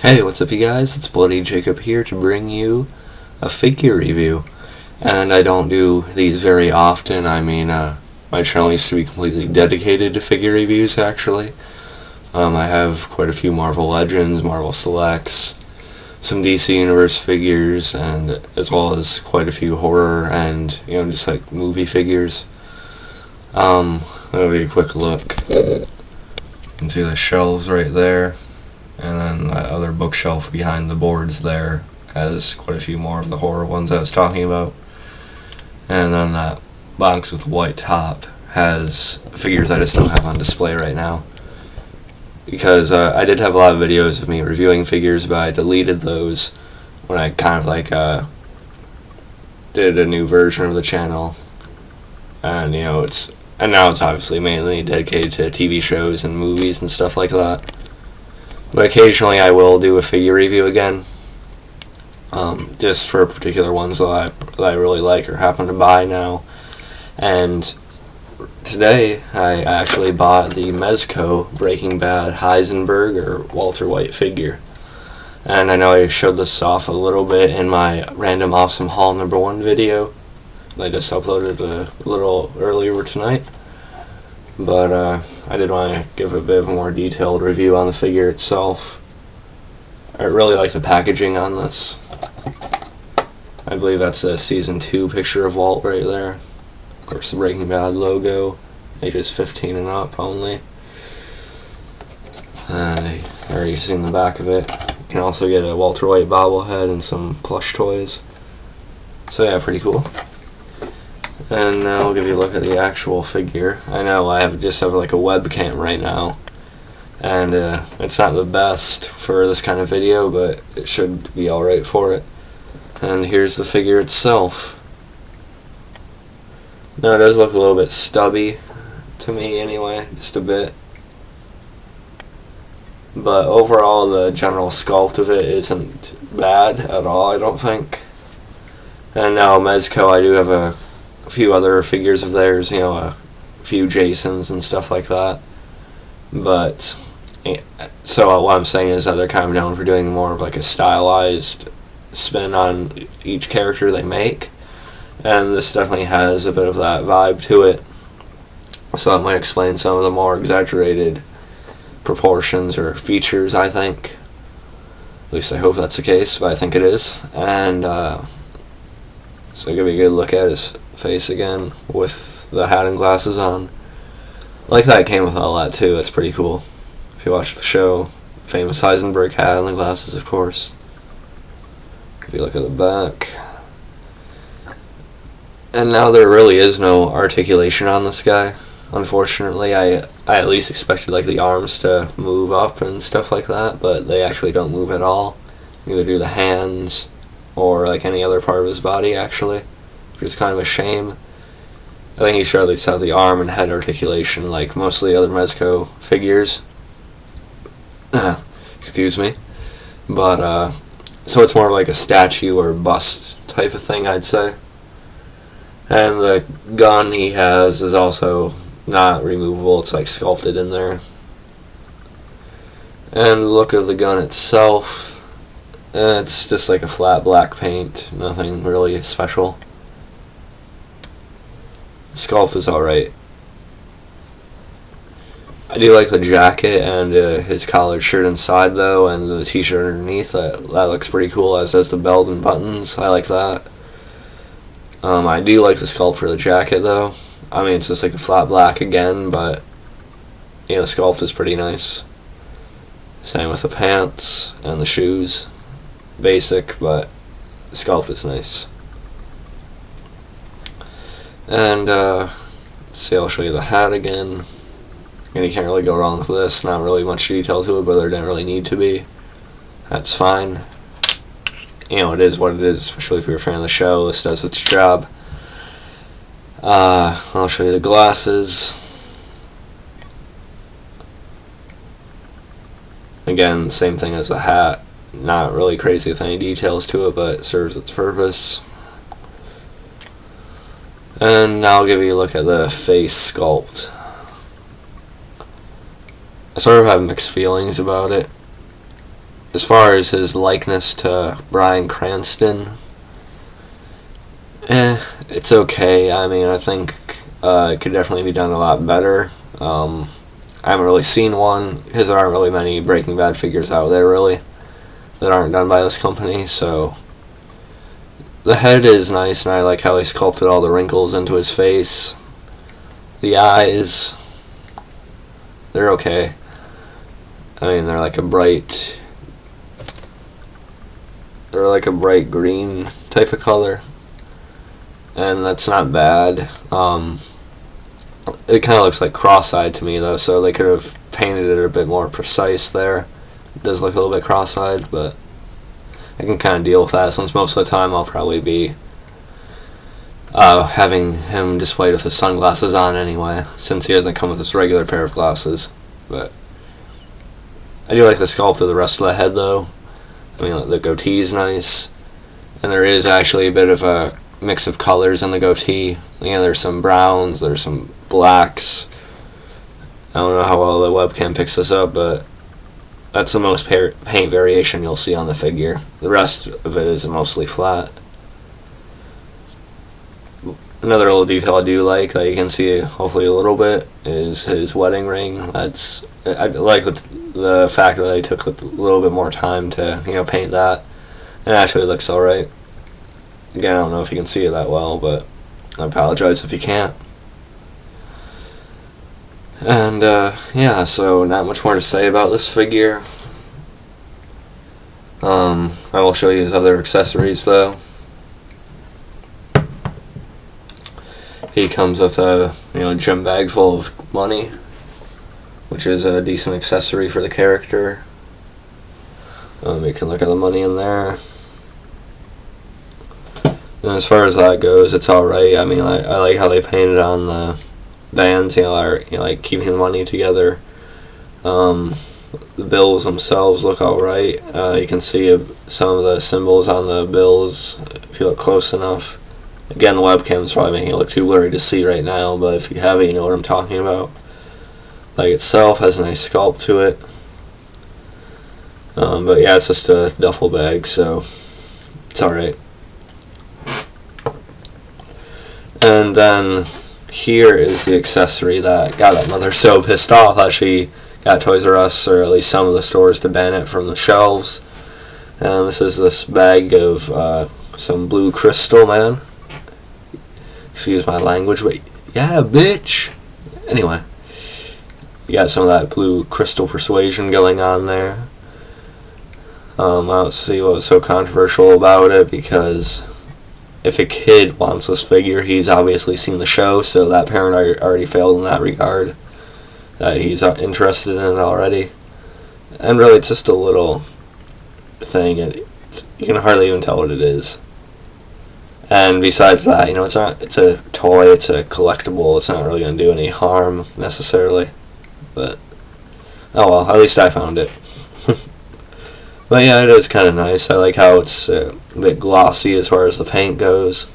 Hey, what's up you guys? It's Bloody Jacob here to bring you a figure review. And I don't do these very often. My channel used to be completely dedicated to figure reviews, actually. I have quite a few Marvel Legends, Marvel Selects, some DC Universe figures, and as well as quite a few horror and, just like movie figures. I'll give you a quick look. You can see the shelves right there. And then that other bookshelf behind the boards there has quite a few more of the horror ones I was talking about. And then that box with the white top has figures I just don't have on display right now. Because I did have a lot of videos of me reviewing figures, but I deleted those when I did a new version of the channel. And now it's obviously mainly dedicated to TV shows and movies and stuff like that. But occasionally I will do a figure review again, just for particular ones that I really like or happen to buy now. And today I actually bought the Mezco Breaking Bad Heisenberg or Walter White figure. And I know I showed this off a little bit in my Random Awesome Haul #1 video. I just uploaded a little earlier tonight. But I did want to give a bit of a more detailed review on the figure itself. I really like the packaging on this. I believe that's a Season 2 picture of Walt right there. Of course, the Breaking Bad logo, ages 15 and up only. And I've already seen the back of it. You can also get a Walter White bobblehead and some plush toys. So yeah, pretty cool. And now I'll give you a look at the actual figure. I know I just have like a webcam right now, and it's not the best for this kind of video, but it should be alright for it. And here's the figure itself. Now it does look a little bit stubby, to me anyway, just a bit. But overall the general sculpt of it isn't bad at all, I don't think. And now Mezco, I do have a few other figures of theirs, a few Jasons and stuff like that. But so what I'm saying is that they're kind of known for doing more of like a stylized spin on each character they make, and this definitely has a bit of that vibe to it. So that might explain some of the more exaggerated proportions or features, I think. At least I hope that's the case, but I think it is. And so I'll give you a good look at his face again with the hat and glasses on. I like that it came with all that too, that's pretty cool. If you watch the show, famous Heisenberg hat and the glasses, of course. If you look at the back. And now there really is no articulation on this guy. Unfortunately, I at least expected like the arms to move up and stuff like that, but they actually don't move at all. Neither do the hands or like any other part of his body, actually, which is kind of a shame. I think he should at least have the arm and head articulation like most of the other Mezco figures. Excuse me. But so it's more like a statue or bust type of thing, I'd say. And the gun he has is also not removable, it's like sculpted in there. And the look of the gun itself, it's just like a flat black paint, nothing really special. The sculpt is alright. I do like the jacket and his collared shirt inside though, and the t-shirt underneath. That looks pretty cool, as does the belt and buttons. I like that. I do like the sculpt for the jacket though. It's just like a flat black again, but the sculpt is pretty nice. Same with the pants and the shoes. Basic, but the sculpt is nice. And let's see, I'll show you the hat again. And you can't really go wrong with this. Not really much detail to it, but there didn't really need to be. That's fine. It is what it is, especially if you're a fan of the show. This does its job. I'll show you the glasses. Again, same thing as the hat. Not really crazy with any details to it, but it serves its purpose. And now I'll give you a look at the face sculpt. I sort of have mixed feelings about it. as far as his likeness to Bryan Cranston, it's okay. I mean, I think it could definitely be done a lot better. I haven't really seen one, because there aren't really many Breaking Bad figures out there, really, that aren't done by this company, so the head is nice, and I like how he sculpted all the wrinkles into his face. The eyes, they're okay. I mean, they're like a bright green type of color, and that's not bad. It kind of looks like cross-eyed to me, though, so they could have painted it a bit more precise there. It does look a little bit cross-eyed, but I can kind of deal with that, since most of the time I'll probably be having him displayed with his sunglasses on anyway, since he doesn't come with this regular pair of glasses. But I do like the sculpt of the rest of the head, though. I mean, the goatee's nice, and there is actually a bit of a mix of colors in the goatee. There's some browns, there's some blacks. I don't know how well the webcam picks this up, but that's the most paint variation you'll see on the figure. The rest of it is mostly flat. Another little detail I do like, that you can see hopefully a little bit, is his wedding ring. I like the fact that they took a little bit more time to paint that. It actually looks alright. Again, I don't know if you can see it that well, but I apologize if you can't. And yeah, so not much more to say about this figure. I will show you his other accessories, though. He comes with a gym bag full of money, which is a decent accessory for the character. You can look at the money in there. And as far as that goes, it's alright. I mean, I like how they painted on the bands, like keeping the money together. The bills themselves look alright. You can see some of the symbols on the bills if you look close enough. Again, the webcam's probably making it look too blurry to see right now, but if you have it, you know what I'm talking about. Like itself has a nice sculpt to it. But yeah, it's just a duffel bag, so it's alright. And then here is the accessory that got that mother so pissed off that she got Toys R Us, or at least some of the stores, to ban it from the shelves. And this is this bag of some blue crystal, man. Excuse my language, but yeah, bitch. Anyway, you got some of that blue crystal persuasion going on there. I don't see what was so controversial about it, because if a kid wants this figure, he's obviously seen the show, so that parent already failed in that regard. He's interested in it already. And really, it's just a little thing, and you can hardly even tell what it is. And besides that, it's a toy, it's a collectible, it's not really going to do any harm, necessarily. But, oh well, at least I found it. But yeah, it is kind of nice. I like how it's a bit glossy as far as the paint goes.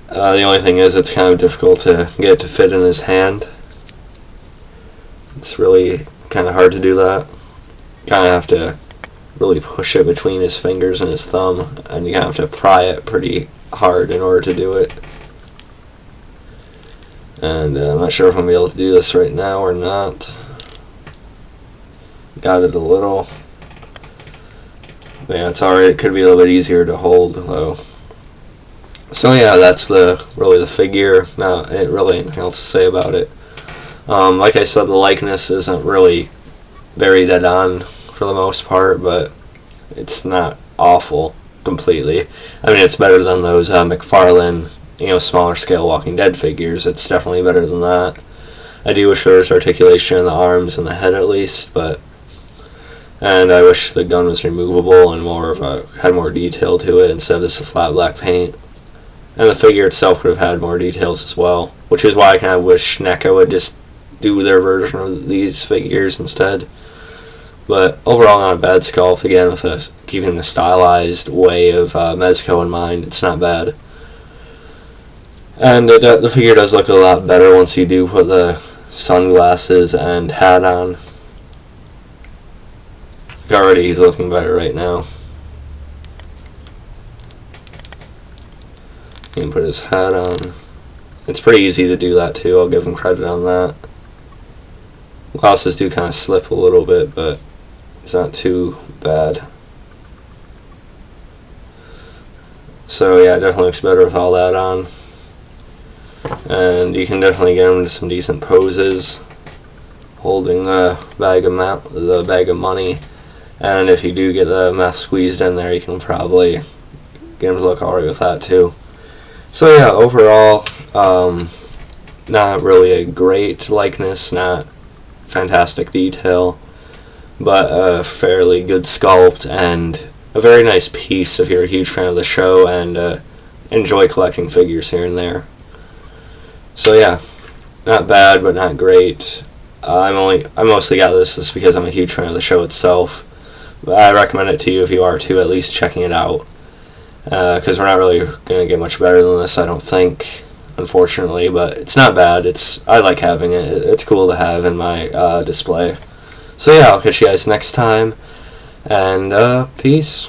The only thing is, it's kind of difficult to get it to fit in his hand. It's really kind of hard to do that. Kind of have to really push it between his fingers and his thumb, and you kind of have to pry it pretty hard in order to do it. And I'm not sure if I'm going to be able to do this right now or not. Got it a little. But yeah, it's alright. It could be a little bit easier to hold, though. So yeah, that's really the figure. Not really anything else to say about it. Like I said, the likeness isn't really very dead on for the most part, but it's not awful completely. I mean, it's better than those McFarlane, smaller scale Walking Dead figures. It's definitely better than that. I do wish there was articulation in the arms and the head at least, and I wish the gun was removable and had more detail to it instead of just a flat black paint. And the figure itself could have had more details as well, which is why I kind of wish NECA would just do their version of these figures instead. But overall, not a bad sculpt. Again, with keeping the stylized way of Mezco in mind, it's not bad. And the figure does look a lot better once you do put the sunglasses and hat on. already he's looking better right now. You can put his hat on. It's pretty easy to do that too, I'll give him credit on that. Glasses do kind of slip a little bit, but it's not too bad. So yeah, it definitely looks better with all that on. And you can definitely get him into some decent poses, holding the bag of money. And if you do get the meth squeezed in there, you can probably get him to look alright with that too. So yeah, overall, not really a great likeness, not fantastic detail, but a fairly good sculpt and a very nice piece if you're a huge fan of the show and enjoy collecting figures here and there. So yeah, not bad, but not great. I mostly got this just because I'm a huge fan of the show itself. But I recommend it to you if you are too, at least checking it out. Because we're not really going to get much better than this, I don't think, unfortunately. But it's not bad. I like having it. It's cool to have in my display. So yeah, I'll catch you guys next time. And peace.